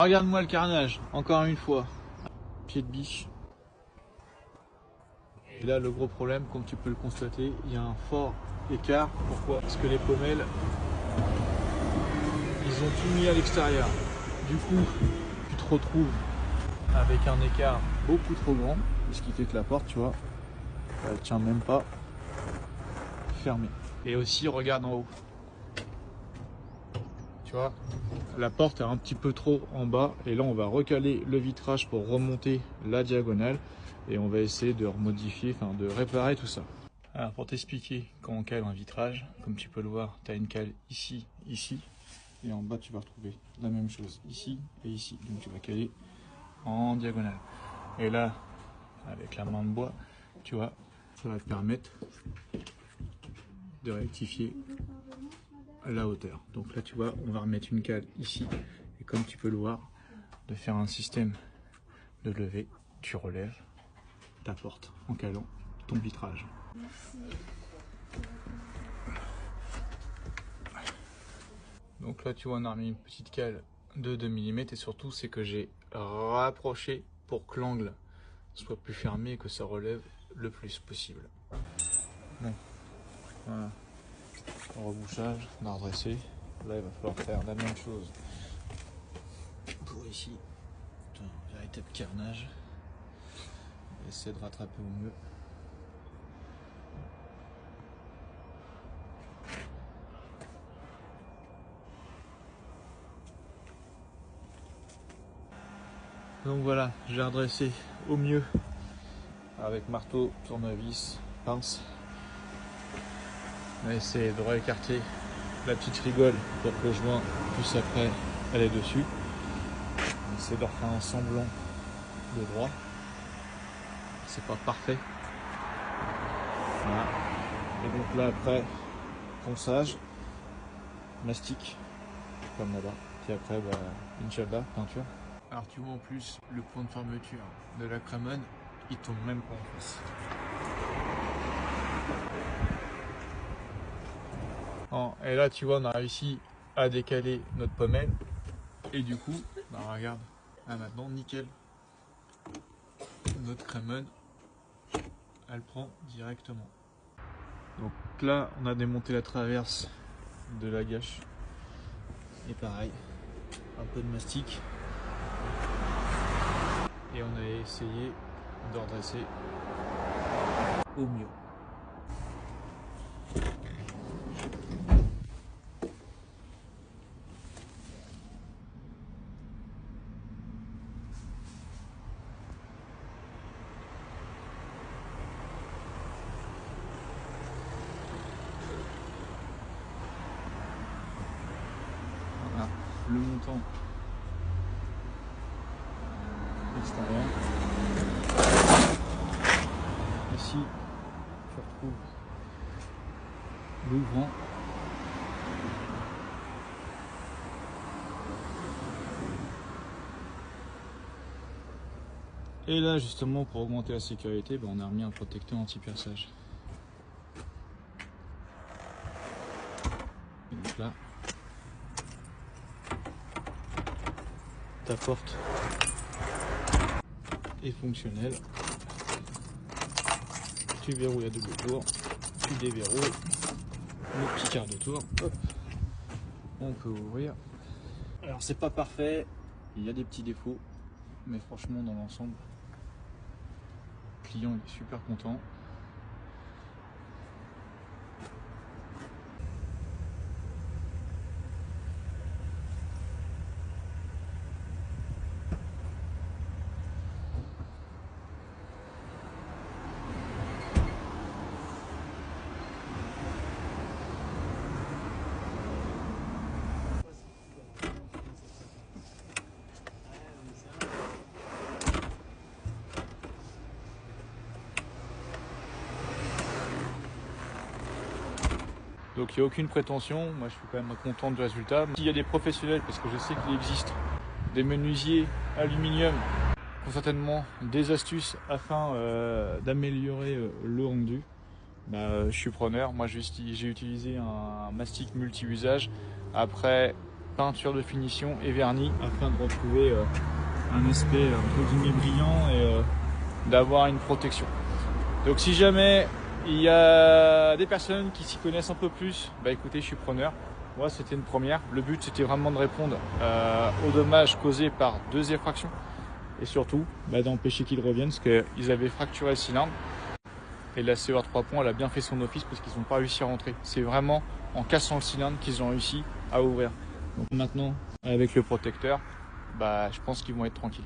Regarde-moi le carnage, encore une fois. Pied de biche. Et là, le gros problème, comme tu peux le constater, il y a un fort écart. Pourquoi? Parce que les pommelles, ils ont tout mis à l'extérieur. Du coup, tu te retrouves avec un écart beaucoup trop grand, ce qui fait que la porte, tu vois, elle tient même pas fermée. Et aussi, regarde en haut. Tu vois, la porte est un petit peu trop en bas et là on va recaler le vitrage pour remonter la diagonale et on va essayer de remodifier, enfin de réparer tout ça. Alors pour t'expliquer, quand on cale un vitrage, comme tu peux le voir, tu as une cale ici, ici, et en bas tu vas retrouver la même chose ici et ici. Donc tu vas caler en diagonale. Et là, avec la main de bois, tu vois, ça va te permettre de rectifier la hauteur. Donc là tu vois, on va remettre une cale ici et comme tu peux le voir, de faire un système de levée, tu relèves ta porte en calant ton vitrage. Donc là tu vois, on a remis une petite cale de 2 mm et surtout c'est que j'ai rapproché pour que l'angle soit plus fermé et que ça relève le plus possible. Bon, voilà. Rebouchage, on a redressé. Là il va falloir faire la même chose pour ici. Un véritable carnage. Essayer de rattraper au mieux. Donc voilà, j'ai redressé au mieux avec marteau, tournevis, pince. On va essayer de réécarter la petite rigole pour que le joint puisse après aller dessus. On va essayer de refaire un semblant de droit. C'est pas parfait. Voilà. Et donc là après, ponçage, mastic, comme là-bas. Puis après, bah, Inch'Allah, peinture. Alors tu vois en plus le point de fermeture de la Cremone, il tombe même pas en face. Bon, et là tu vois on a réussi à décaler notre pommelle et du coup, bah regarde, ah, maintenant nickel. Notre Cremone, elle prend directement. Donc là on a démonté la traverse de la gâche et pareil, un peu de mastic. Et on a essayé de redresser au mieux. Voilà, le montant extérieur. Ici, tu retrouves l'ouvrant. Et là, justement, pour augmenter la sécurité, on a remis un protecteur anti-perçage. Et donc là, ta porte est fonctionnelle. Tu verrouilles à double tour, tu déverrouilles, le petit quart de tour, hop, on peut ouvrir. Alors c'est pas parfait, il y a des petits défauts, mais franchement dans l'ensemble, le client est super content. Donc il n'y a aucune prétention, moi je suis quand même content du résultat. S'il y a des professionnels, parce que je sais qu'il existe des menuisiers aluminium qui ont certainement des astuces afin d'améliorer le rendu, je suis preneur. Moi j'ai utilisé un mastic multi-usage. Après peinture de finition et vernis afin de retrouver un aspect entre guillemets brillant et d'avoir une protection. Donc si jamais il y a des personnes qui s'y connaissent un peu plus, bah écoutez, je suis preneur. Moi c'était une première. Le but c'était vraiment de répondre aux dommages causés par 2 effractions et surtout d'empêcher qu'ils reviennent parce qu'ils avaient fracturé le cylindre. Et la CER 3 ponts elle a bien fait son office parce qu'ils n'ont pas réussi à rentrer. C'est vraiment en cassant le cylindre qu'ils ont réussi à ouvrir. Donc maintenant avec le protecteur, je pense qu'ils vont être tranquilles.